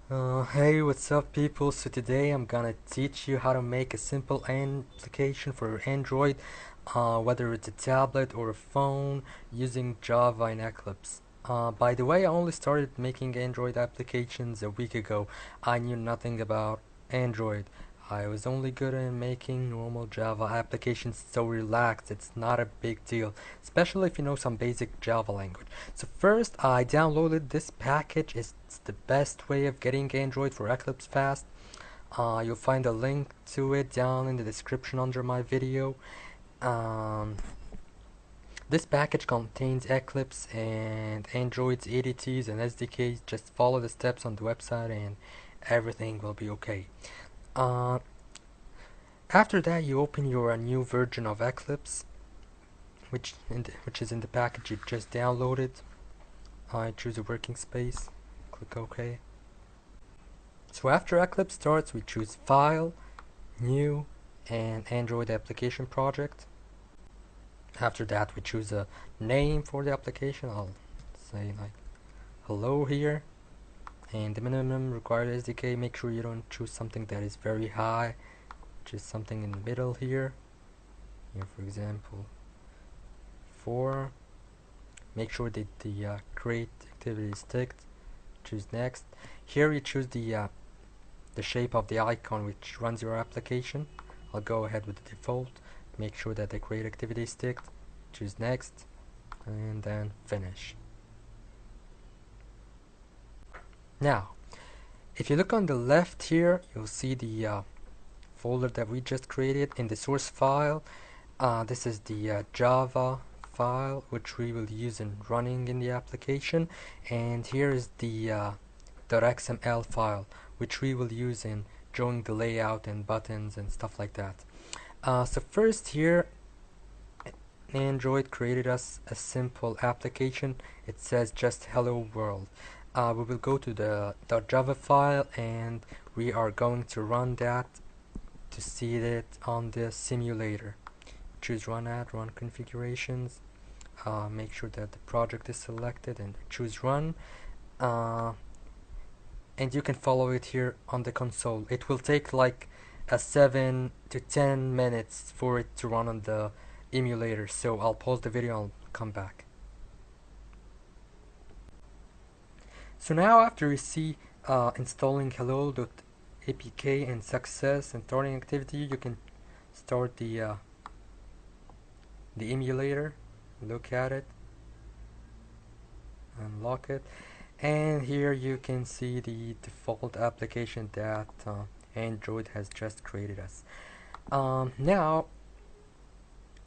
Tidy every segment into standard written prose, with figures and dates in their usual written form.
Hey, what's up people? So today I'm gonna teach you how to make a simple application for Android, whether it's a tablet or a phone, using Java and Eclipse. By the way, I only started making Android applications a week ago. I knew nothing about Android. I was only good at making normal Java applitions, so relax, it's not a big deal, especially if you know some basic Java language. So first, I downloaded this package. It's the best way of getting Android for Eclipse fast. You'll find a link to it down in the description under my video. Um, this package contains Eclipse and Android's ADTs and SDKs. Just follow the steps on the website and everything will be okay. Uh, After that, you open your new version of Eclipse, which is in the package you just downloaded. I choose a working space, click OK. So after Eclipse starts, we choose File, New, and Android Application Project. After that, we choose a name for the application. I'll say like hello here. And the minimum required SDK, make sure you don't choose something that is very high. Choose something in the middle here. Here, for example, 4. Make sure that the create activity is ticked. Choose next. Here you choose the shape of the icon which runs your application. I'll go ahead with the default. Make sure that the create activity is ticked. Choose next, and then finish. Now, if you look on the left here, you'll see the folder that we just created in the source file. This is the Java file which we will use in running in the application, and here is the .xml file which we will use in drawing the layout and buttons and stuff like that. So first here, Android created us a simple application. It says just hello world. We will go to the .java file and we are going to run that to see it on the simulator. Choose run at, run configurations, make sure that the project is selected and choose run, and you can follow it here on the console. It will take like 7 to 10 minutes for it to run on the emulator, so I'll pause the video and I'll come back. So now after you see installing hello.apk and success and starting activity, you can start the emulator, look at it, unlock it, and here you can see the default application that Android has just created us. Now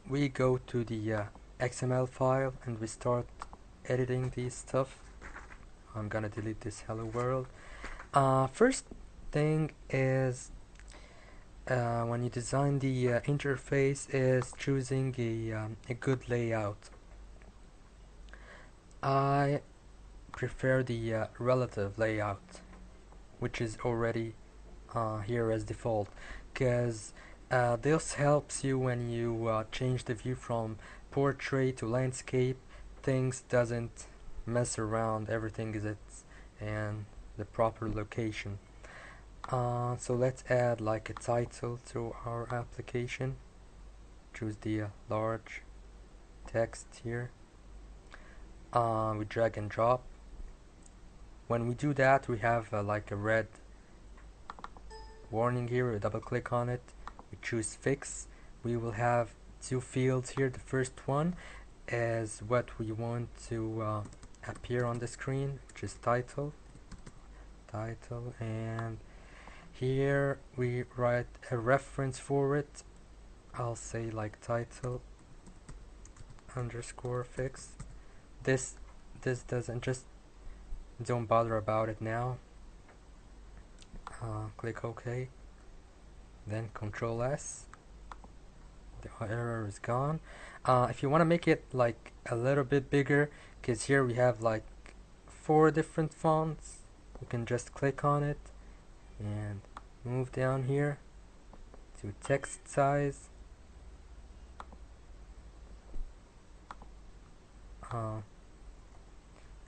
we go to the XML file and we start editing this stuff. I'm gonna delete this hello world. First thing is when you design the interface is choosing a good layout. I prefer the relative layout, which is already here as default, because this helps you when you change the view from portrait to landscape. Things doesn't mess around, everything is at and the proper location. So let's add like a title to our application. Choose the large text here. We drag and drop. When we do that, we have like a red warning here. We double click on it, we choose fix. We will have two fields here. The first one is what we want to appear on the screen, which is title, and here we write a reference for it. I'll say like title underscore fix. This doesn't, just don't bother about it now. Click OK, then Control S. The error is gone. If you want to make it like a little bit bigger, because here we have like 4 different fonts, you can just click on it and move down here to text size.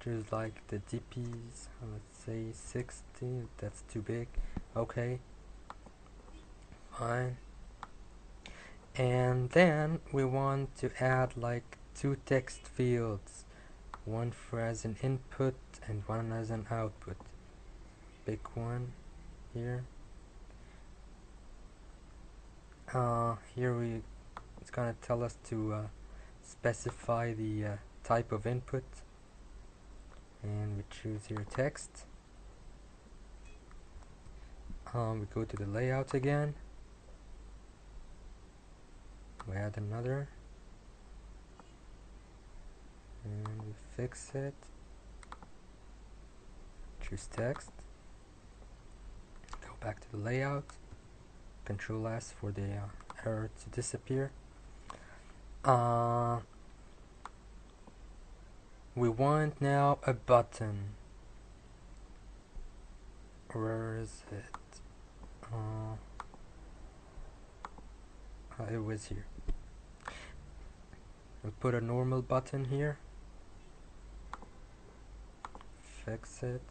Choose like the DPs, let's say 60. That's too big. Okay, fine. And then we want to add like two text fields, one for as an input and one as an output. Big one here. Here it's gonna tell us to specify the type of input, and we choose here text. We go to the layout again. We add another, and we fix it. Choose text. Go back to the layout. Control S for the error to disappear. We want now a button. Where is it? It was here. We'll put a normal button here. Fix it.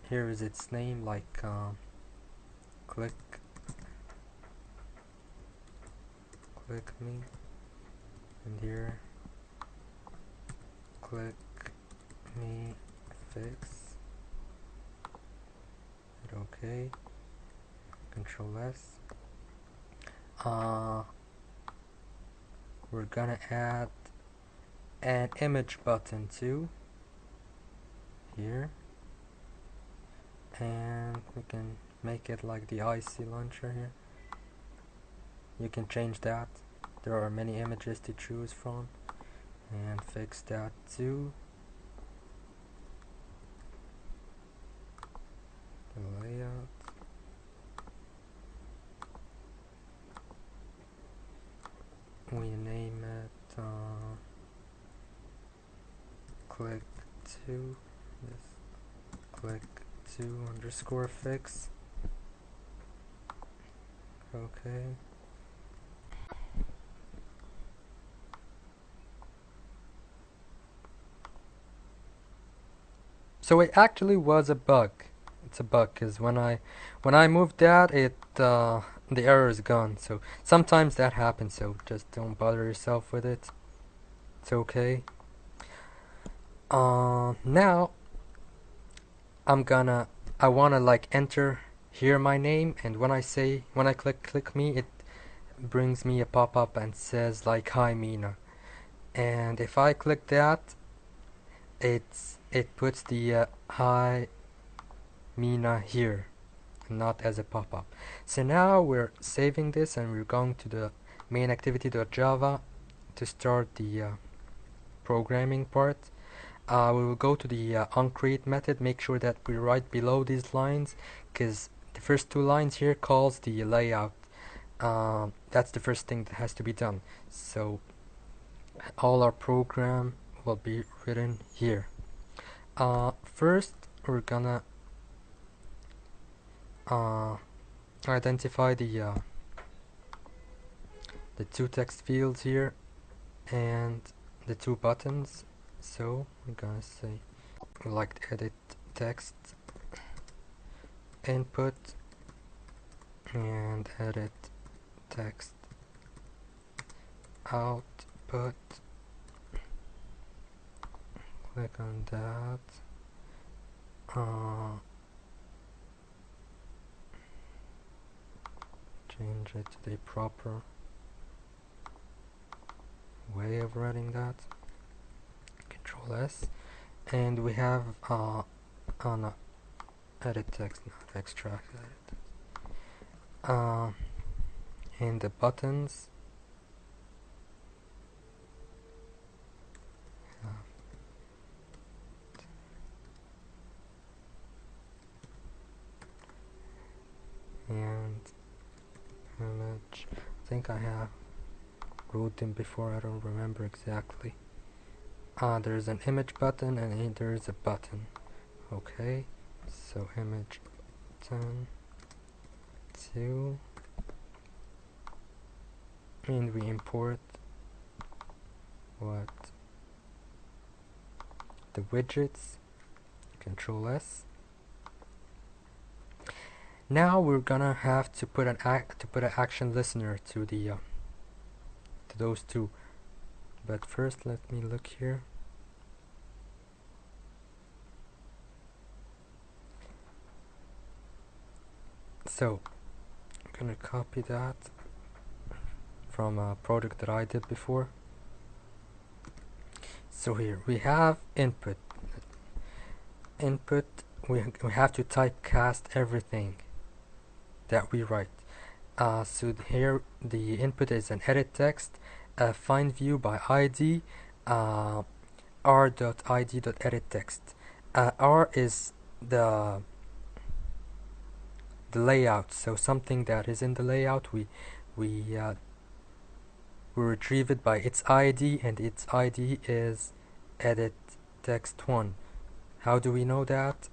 Here is its name, like click me, and here click me fix it. Okay, Control S. We're gonna add an image button too here, and we can make it like the IC launcher here. You can change that. There are many images to choose from, and fix that too. The layout. We name it click 2. Yes, click 2 underscore fix. Okay. So it actually was a bug. It's a bug because when I moved that, the error is gone. So sometimes that happens. So just don't bother yourself with it. It's okay. Now I wanna like enter here my name, and when I click me, it brings me a pop-up and says like hi Mina. And if I click that, it puts the hi Mina here, not as a pop-up. So now we're saving this, and we're going to the main activity.java to start the programming part. We will go to the onCreate method. Make sure that we're right below these lines, because the first two lines here calls the layout. That's the first thing that has to be done. So all our program will be written here. First, we're gonna identify the two text fields here and the two buttons. So we're gonna say we like to edit text input and edit text output. Click on that. Change it to the proper way of writing that. Control S, and we have no, edit text, not extract edit. And the buttons. And image. I think I have wrote them before, I don't remember exactly. There's an image button and there's a button. Okay, so image button 2, and we import what the widgets. Control S. Now we're gonna have to put an action listener to the to those two. But first, let me look here. So I'm gonna copy that from a project that I did before. So here we have input. We have to typecast everything that we write. So here the input is an edit text, find view by ID, r.id.edit text. R is the layout, so something that is in the layout, we retrieve it by its ID, and its ID is edit text 1. How do we know that?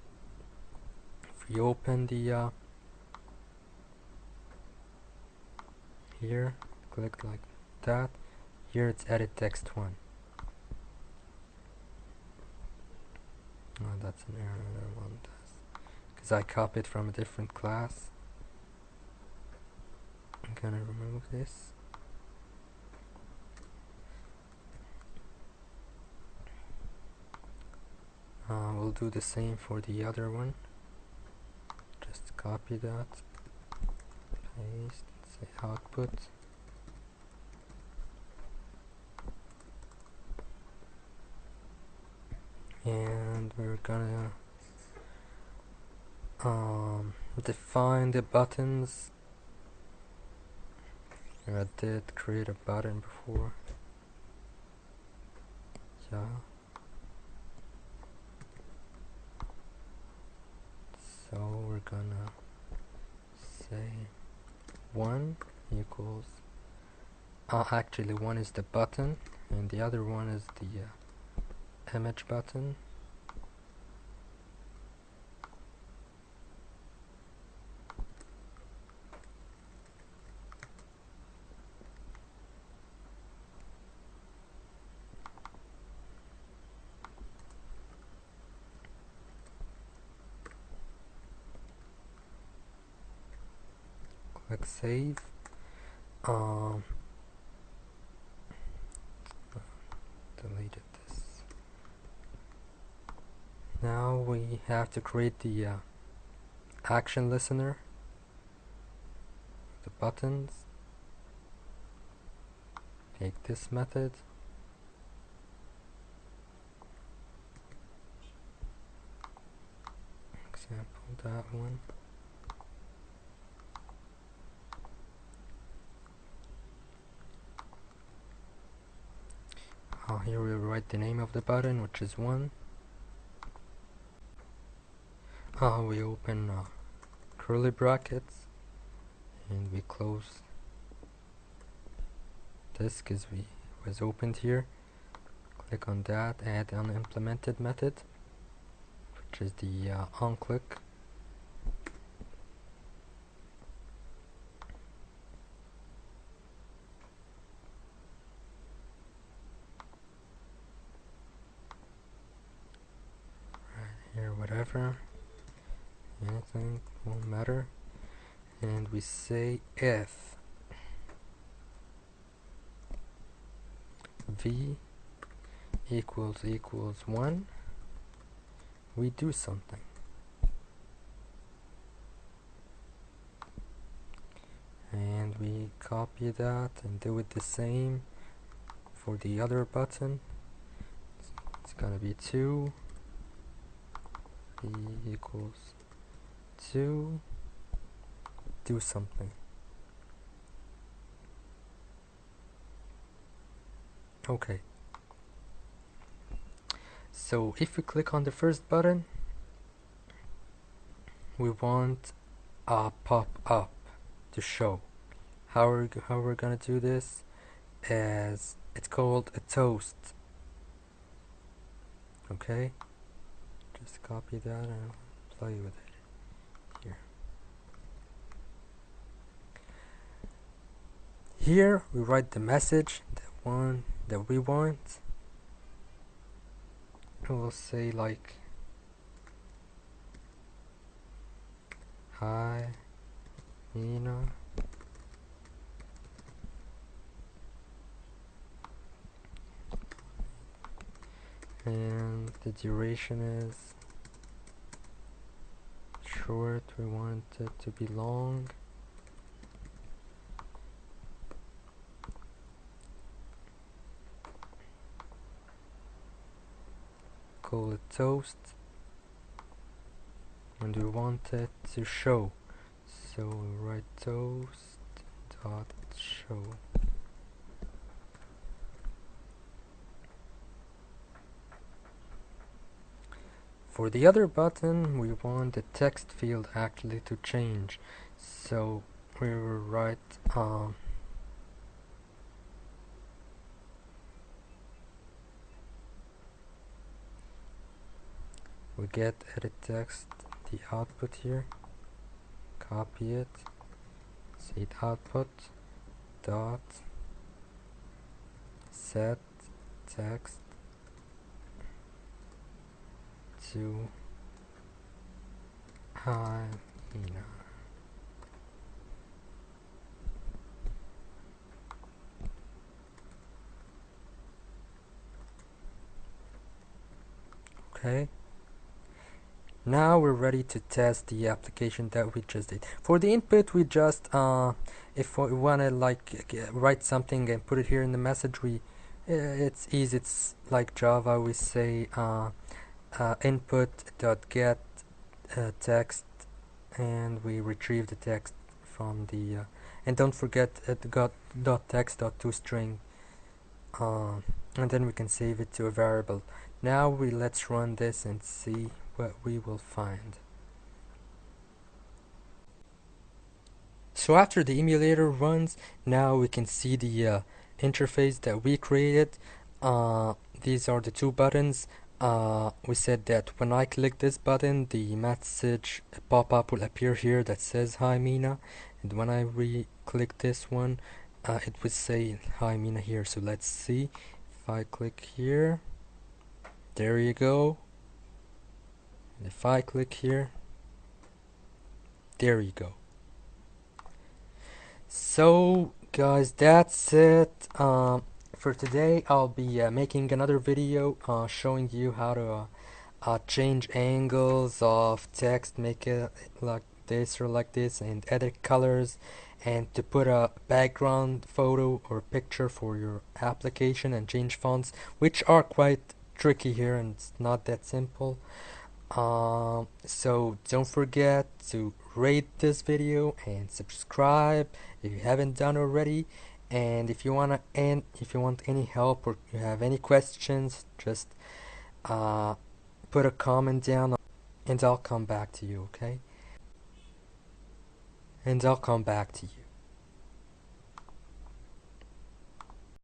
If we open the here, click like that, here it's edit text 1. Oh, that's an error, I don't want this, because I copied from a different class. I'm gonna remove this. We'll do the same for the other one. Just copy that, paste, say output. And we're gonna define the buttons. I did create a button before. Yeah. So we're gonna say 1 equals actually 1 is the button and the other one is the image button. Click save. Deleted this. Now we have to create the action listener, the buttons. Take this method, example that one. Here we write the name of the button, which is 1. We open curly brackets and we close this because we was opened here. Click on that, add an implemented method, which is the onClick. Here, whatever, anything, won't matter. And we say if v equals 1, we do something. And we copy that and do it the same for the other button. It's gonna be 2. V equals 2, do something. Okay. So if we click on the first button, we want a pop-up to show. How we're gonna do this is it's called a toast. Okay, just copy that and play with it here. Here we write the message, the one that we want. We'll say like, hi, Mina. And the duration is short, we want it to be long. Call it toast, and we want it to show, so we'll write toast dot show. For the other button, we want the text field actually to change, so we will write we get edit text, the output here, copy it, set output dot set text to hi Mina. Okay, now we're ready to test the application that we just did. For the input, we just if we want to like write something and put it here in the message, we it's easy. It's like Java. We say input.get text, and we retrieve the text from the and don't forget got .text.toString, and then we can save it to a variable. Now let's run this and see what we will find. So after the emulator runs, now we can see the interface that we created. These are the two buttons. We said that when I click this button, the message pop-up will appear here that says hi Mina, and when I re-click this one, it will say hi Mina here. So let's see. If I click here, there you go. And if I click here, there you go. So guys, that's it for today. I'll be making another video showing you how to change angles of text, make it like this or like this, and edit colors, and to put a background photo or picture for your application, and change fonts, which are quite tricky here and it's not that simple. So don't forget to rate this video and subscribe if you haven't done already. And if you want any help or you have any questions, just put a comment down and I'll come back to you, okay? And I'll come back to you.